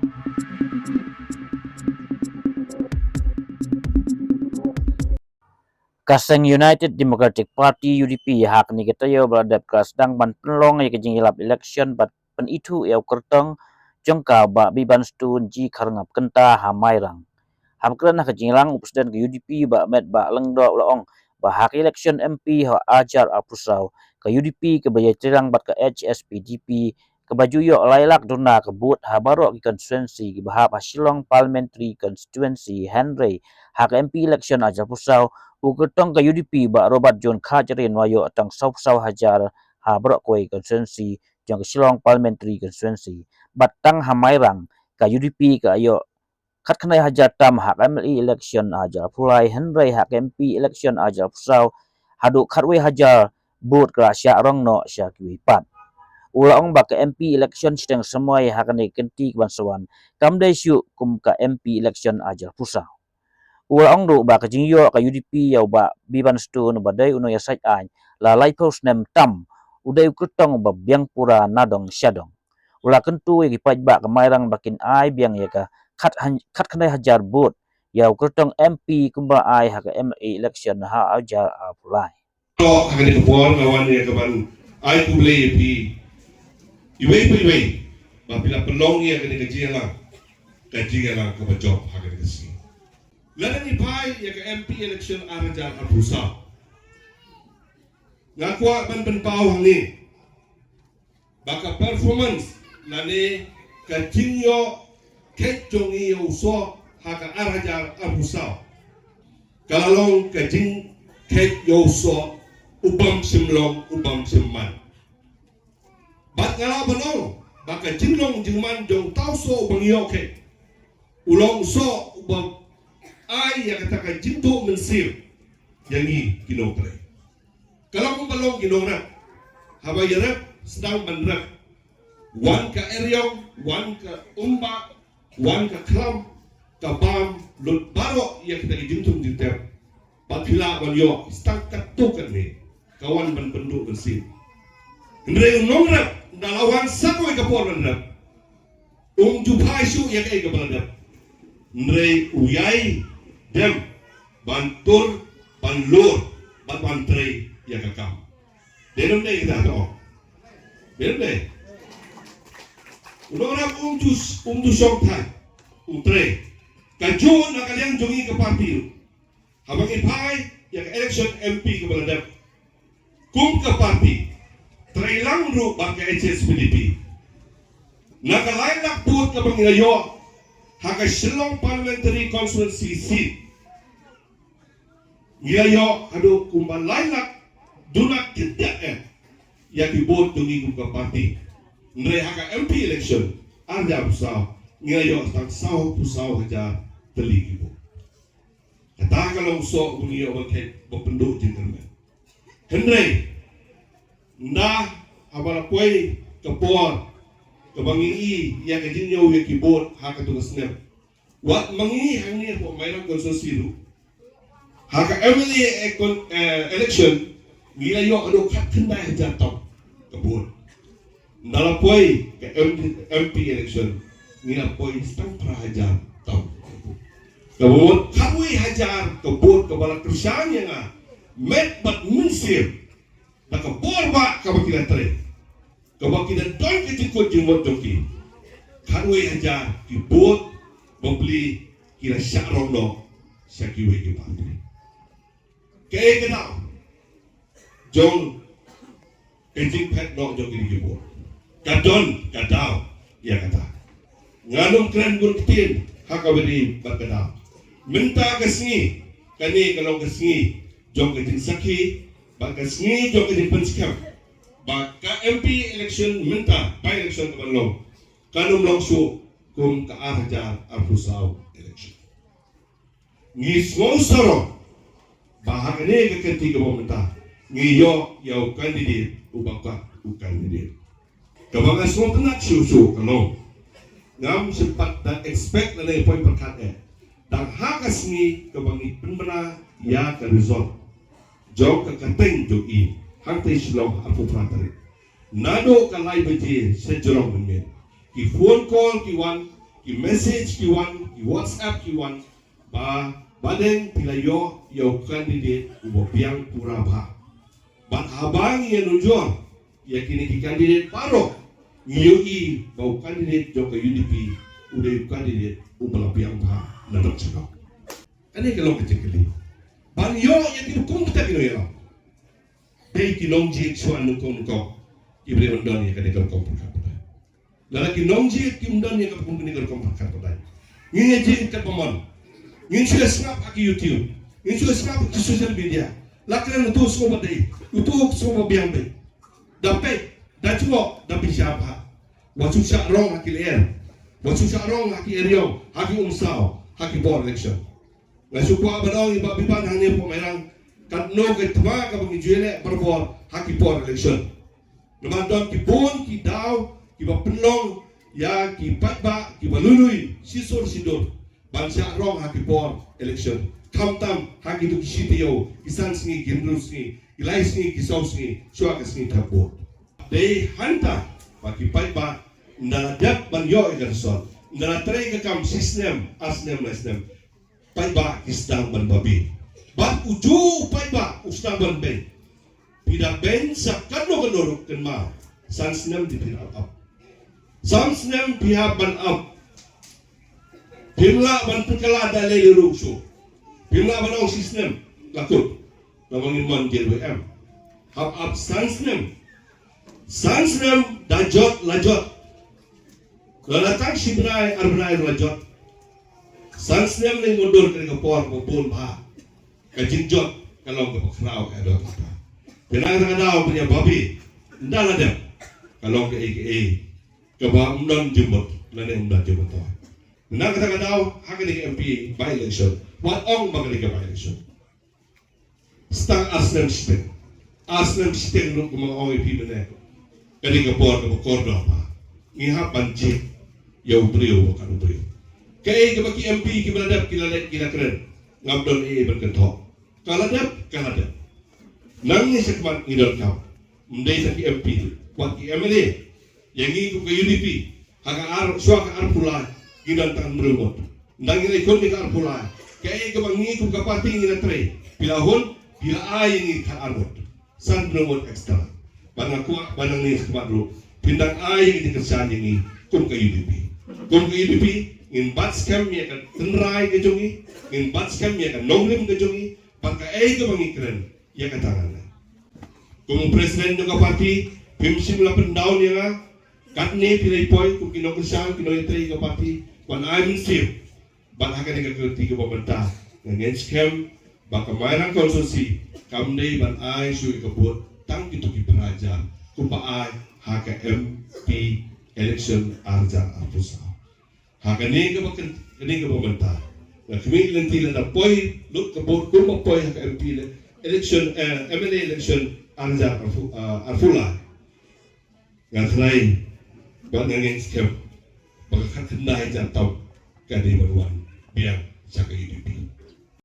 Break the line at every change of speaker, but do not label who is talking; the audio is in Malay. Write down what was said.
Kaseng United Democratic Party UDP hak ni kita yo beladap kas dang ban penlong ye kejing ilap election bat pen itu yo kertong jongka ba biban stun ji karngap kenta ha Mairang. Ham kerana kejing lang presiden ke UDP ba Metbah lengdo laong ba hak election MP ha Hajar apusau ke UDP ke baya cerang bat ke HSPDP ke baju yo lailak duna ke but ha barok ke constituency ke bahap hasilong parliamentary constituency Henry hak MP election aja pusau ukertong ke UDP ba robat John Kajarin wayo tang sau Hajar ha barok koi constituency jang silong parliamentary constituency batang ha Mairang ke UDP ke ayo kat kenai Hajar tam hak MLE election aja pulai Henry hak MP election aja pusau hadu katwe Hajar but ke Shah Rong no Shah kiwipat ulang ba ke MP election sedang semua hak ni kenti kebansuan kamdai syuk kum ke MP election aja pusau ulang do ba ke jingyo ke UDP yau ba biban stun badai uno ya sai ai la lai pos nem tam udai ukutong ba biang pura nadong syadong ula kentu ya paj ba ke Mairang bakin ai biang ya ka kat kenai Hajar but yau ukutong MP kumba ai hak MLE election ha aja pulai
kalau akan dikepon kawan ya kawan ai kublai pi iwei bila pelong ya akan dikajian lah ke job akan dikasih lalu ni pai ya ke MP election arajan abusa ngakwa ban pau ni baka performance nane kajinyo kejongi uso haka arajan abusa kalau kajing kek yoso ubam simlong ubam simman bat ngala banong baka jinglong jingman jong tau so ubang yoke ulong so ubang ai yang katakan jinto mensir yangi kinokre kalau kung balong kinora haba yarap sedang manrap wan ka eryong wan ka umba wan ka kram ka bam lut baro yang kita jintum jinter patila wan yo stang katukan ni kawan ban bendu bersih ndre nongrap dalawan sako ka por rap jupai su ya kai ka balada ndre uyai dem bantur panlur bantre ya kakam denom dei kita to berde nongrap umju sok thai utre kajon na kaliang jongi ke parti habang ipai ya election MP ke balada kum ke parti trailang ru bang ke HSPDP nakalay lakput ke bangayo haka silong parliamentary constituency seat ngayo adu kumban laylak dunat tidak ya dibot dungi kum ke parti nre haka MP election arja pusau ngayo tang sau pusau haja teligi bo kata kalau so bunyi orang ke bependuk jenderman Henry nda abala poi kepor kebangi yang kejinyo ya keyboard haka tugas nem wat mangi hangni po Mairang konsensiru haka MLA election ngila yo ado katenda jatop kebun ndala poi ke MP election ngila poi stang prahajar tau kebun kawi hajar kebun kebala kerjanya nga Metbah mensir nak borba kabakila tre kabakila don kejikut jenggot joki kanwe hajar kibut membeli kira Shah Rong syakiwe ke pantri kaya kenal jong kejik pet no joki di kibut kadon kadau ya kata nganum keren gun ketin hakawiri berkedau minta kesengi kani kalau kesengi jong kejik saki baka sengi jong kejik pensikam baka MP election minta by election kebalong kanum longsu kum ka arja apusau election ngis ngosoro bahag ni kekenti ke minta ngiyo yau kandidat ubaka kandidat kabanga semua penat susu kalau ngam sempat dan expect na na poin perkat dan hakas ni kabangi penbena ya ke result jauh ke keteng joki hantai silong apu pratari nado kalai beje sejorong menye ki phone call ki wan ki message ki wan, ki WhatsApp ki wan, baden pila yo candidate ubo piang pura ba. Bat habang ya nunjuan, ya kini ki candidate paro, ngiyoi bau candidate jo ke UDP, udah candidate ubala piang ba, nadok cakap. Kani kalau kecil-kecil. Ban yo ya ti kum kita kino ya. Dei kinongji chuan nukong ibre undon ya kani kalau kompor kapal. Lala kinongji kimdon ya kapung kini kalau kompor kapal. Ngin je kat pamon. Ngin sudah snap aki YouTube. Ngin sudah snap ki social media. Lakran tu semua dei. Itu semua biang dei. Dapat dah cuo dah siapa. Wasu Shah Rong aki ler. Wasu Shah Rong aki eriong, aki umsao, aki board election. Ngasukwa badong iba biban hanya po Mairang kat no ke twa ka bangijuele berbor haki por election. Naman don ki bon ki daw ki ba penlong ya ki patba ki balului sisor sidor bangsa rong haki por election. Kamtam haki tu kisitio kisan singi gendrus ni ilai singi kisau singi sua ka singi tabot. Dei hanta baki patba ndala dep ban yo igarson. Ndala tre ka kam sistem asnem lesnem. Paiba isdang ban babi. Bat uju paiba usdang ban ben. Pida ben sa kadlo kanurok kan ma. Sansnem di pina up. Sansnem piha ban up. Pimla ban pekala dalay lirukso. Pimla ban ang sistem lakot. Namangin man JWM. Hab up sansnem. Sansnem dajot lajot. Lalatang sibnay arbnay lajot. Sansnem ni mundur ke kapor pun bah. Kajinjot kalau ke kraw ada apa. Pinang kadao punya babi. Ndala dem. Kalau ke AKA ke ba umdan jumot lane umdan jumot. Pinang kadao hakan ke MP by election. What ong magli ke by election. Stang asnem stem. Asnem stem lu kuma ong EP bene. Kali kapor ke kordo apa. Ngihap banjir. Ya ubriu bukan ubriu. Kaya ke baki MP ki beladap kila keren ngabdon berkentok. Kaladap. Nangis sekmat ngidol kau. Mendai saki MP buat ki MLA yang ngiku ke UDP haka ar suaka ar pula gidan tangan merumot. Ndangi ikon ni ar pula. Kaya ke bang ngiku ke parti ngina tre. Pilahun bila ai ngi ka armot. San merumot ekstra. Bang aku banang ni sekmat lu. Pindang ai ngi kerjaan ini kum ke UDP. Kum ke UDP in bat scam ya kan tenrai ke jongi in bat scam ya kan nonglim ke jongi pangka ke mangikren ya katangan kum presiden juga parti pimsim la pendaun ya nga katne pilai poi kum kino kesal kino itri ke parti wan I'm sip ban hakan ke tiga pemerintah ngen scam baka Mairang konsulsi kamdei ban ai sui kebut tang itu ki peraja kumpa ai haka MP election arja apusa hakani ke pemerintah. Nah, kami nanti ada poi, lut kebut kumpa poi hak MP election, MLA election anja arfula. Ngan serai, buat ngangin scam, bagakan kendai jantau kadi baruan biar cakap UDP.